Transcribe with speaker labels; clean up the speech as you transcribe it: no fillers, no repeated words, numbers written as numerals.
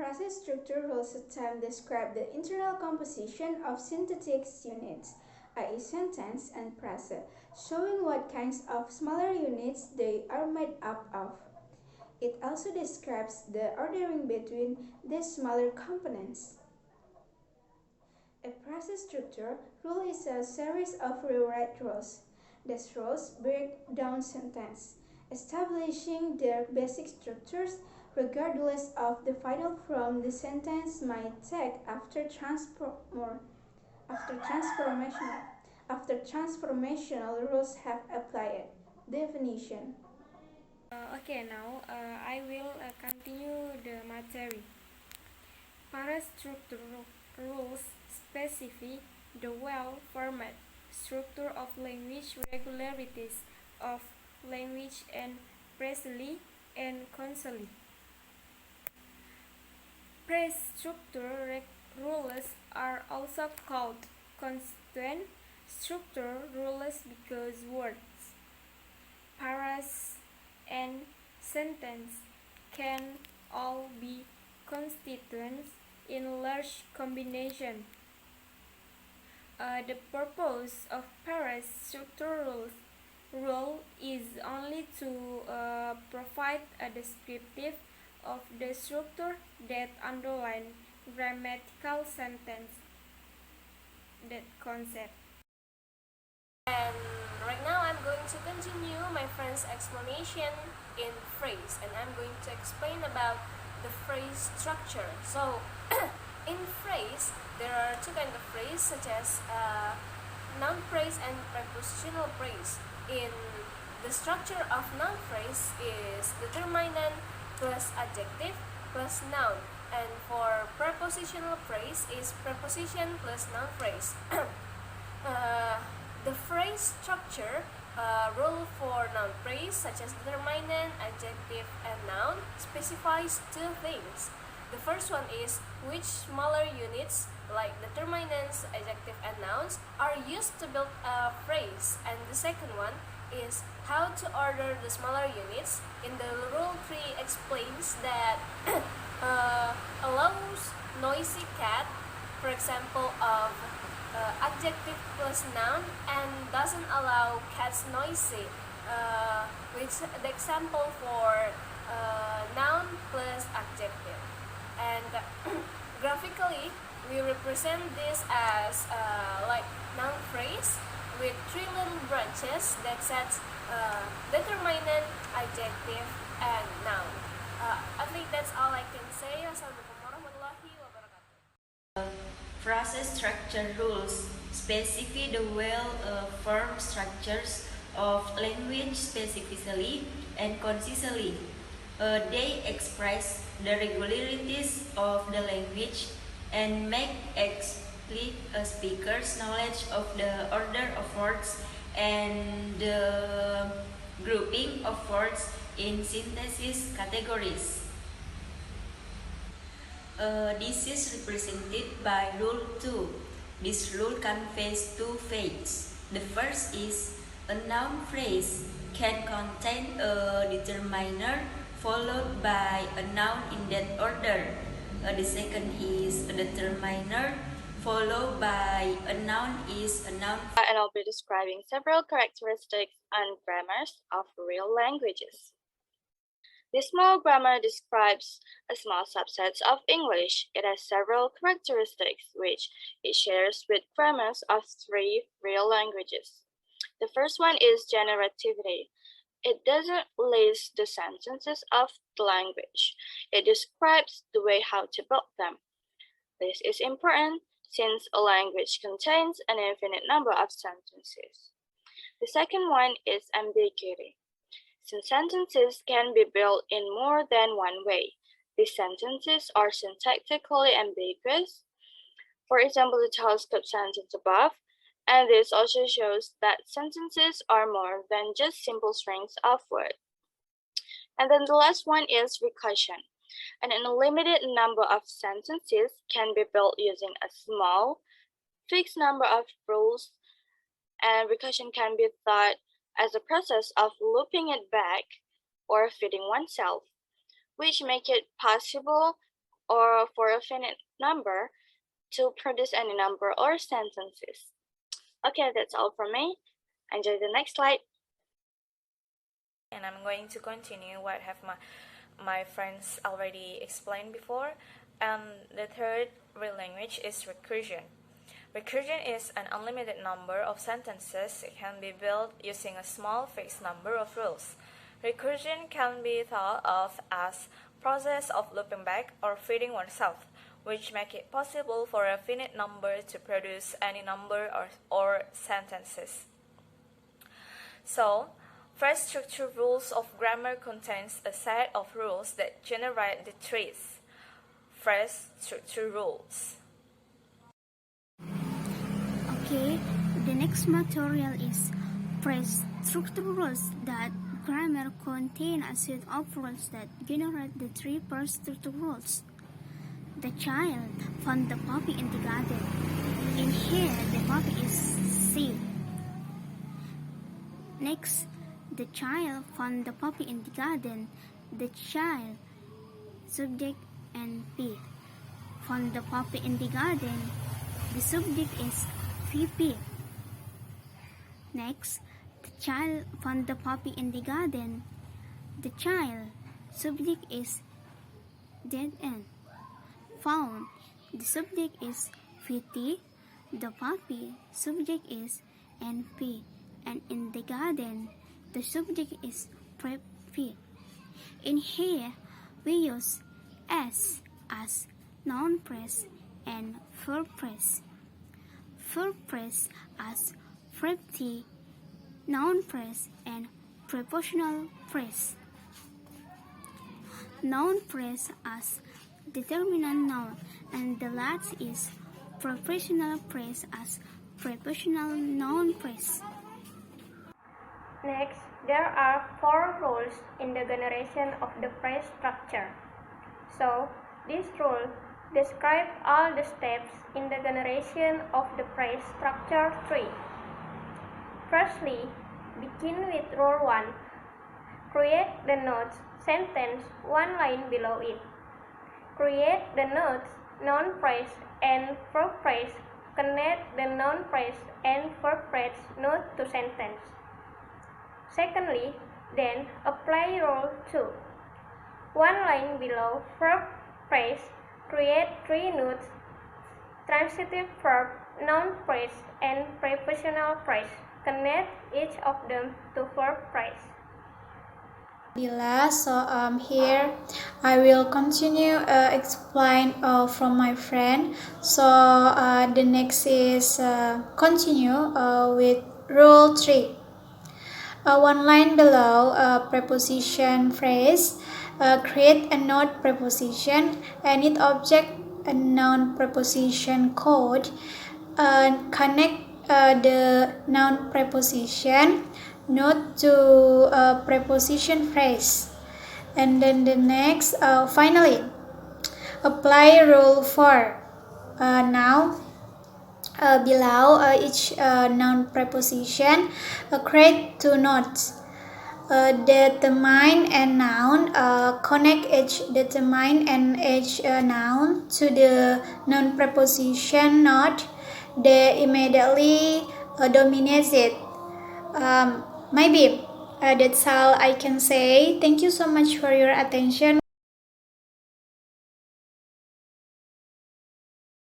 Speaker 1: Process structure rules of time describe the internal composition of synthetic units, i.e. sentence and phrase, showing what kinds of smaller units they are made up of. It also describes the ordering between these smaller components. A process structure rule is a series of rewrite rules. These rules break down sentences, establishing their basic structures regardless of the final form the sentence might take after transformational rules have applied. Definition.
Speaker 2: Okay, now I will continue the material. Parastructure rules specify the well-formed structure of language, regularities of language, and precisely and consciously. Phrase structure rules are also called constituent structure rules because words, phrase, and sentence can all be constituents in large combination. The purpose of phrase structure rule is only to provide a descriptive of the structure that underline grammatical sentence, that concept.
Speaker 3: And right now I'm going to continue my friend's explanation in phrase, and I'm going to explain about the phrase structure. So in phrase there are two kinds of phrase, such as noun phrase and prepositional phrase. In the structure of noun phrase is determinant plus adjective plus noun, and for prepositional phrase is preposition plus noun phrase. The phrase structure rule for noun phrase, such as determinant, adjective, and noun, specifies two things. The first one is which smaller units, like determinants, adjective, and nouns, are used to build a phrase, and the second one is how to order the smaller units. In the rule 3 explains that allows noisy cat, for example, of adjective plus noun, and doesn't allow cats noisy, which the example for noun plus adjective. And graphically we represent this as like noun phrase with three little branches that sets determinant, adjective, and noun. I think that's all I can say. Wassalamualaikum warahmatullahi wabarakatuh.
Speaker 4: Phrase structure rules specify the well-formed structures of language specifically and concisely. They express the regularities of the language and make explicit a speaker's knowledge of the order of words and the grouping of words in synthesis categories. This is represented by Rule 2. This rule conveys two fates. The first is a noun phrase can contain a determiner followed by a noun in that order. The second is a determiner followed by a noun is a noun.
Speaker 5: And I'll be describing several characteristics and grammars of real languages. This small grammar describes a small subset of English. It has several characteristics which it shares with grammars of three real languages. The first one is generativity. It doesn't list the sentences of the language. It describes the way how to build them. This is important since a language contains an infinite number of sentences. The second one is ambiguity. Since sentences can be built in more than one way, these sentences are syntactically ambiguous. For example, the telescope sentence above, and this also shows that sentences are more than just simple strings of words. And then the last one is recursion. An unlimited number of sentences can be built using a small, fixed number of rules, and recursion can be thought as a process of looping it back or feeding oneself, which make it possible or for a finite number to produce any number or sentences. Okay, that's all from me. Enjoy the next slide.
Speaker 6: And I'm going to continue what have my friends already explained before. And the third real language is recursion. Recursion is an unlimited number of sentences. It can be built using a small fixed number of rules. Recursion can be thought of as process of looping back or feeding oneself, which make it possible for a finite number to produce any number or sentences. So, phrase structure rules of grammar contains a set of rules that generate the traits. Phrase structure rules.
Speaker 7: Okay, the next material is phrase structure rules. That grammar contain a set of rules that generate the three phrase structure rules. The child found the puppy in the garden. In here, the puppy is C. Next, the child found the puppy in the garden. The child, subject, and P. Found the puppy in the garden. The subject is VP. Next, the child found the puppy in the garden. The child, subject is dead end. Found, the subject is VT. The puppy, subject is NP. And in the garden, the subject is prep P. In here, we use S as noun phrase and verb phrase. Verb phrase as verb T, noun phrase and prepositional phrase. Noun phrase as determinant noun, and the last is prepositional phrase as prepositional noun phrase.
Speaker 2: Next, there are 4 rules in the generation of the phrase structure. So, this rule describe all the steps in the generation of the phrase structure tree. Firstly, begin with rule 1. Create the notes sentence one line below it. Create the notes noun phrase and verb phrase. Connect the noun phrase and verb phrase note to sentence. Secondly, then apply rule 2. One line below verb phrase, create 3 notes, transitive verb, noun phrase, and prepositional phrase. Connect each of them to verb phrase.
Speaker 1: So here I will continue explain from my friend. So the next is continue with rule 3. One line below preposition phrase, create a note preposition, any object, a noun preposition code, connect the noun preposition note to preposition phrase. And then the next, finally, apply rule 4. Now, below each noun preposition, create 2 notes. Determine and noun, connect each determine and each noun to the noun preposition note. They immediately dominates it. Maybe that's all I can say. Thank you so much for your attention.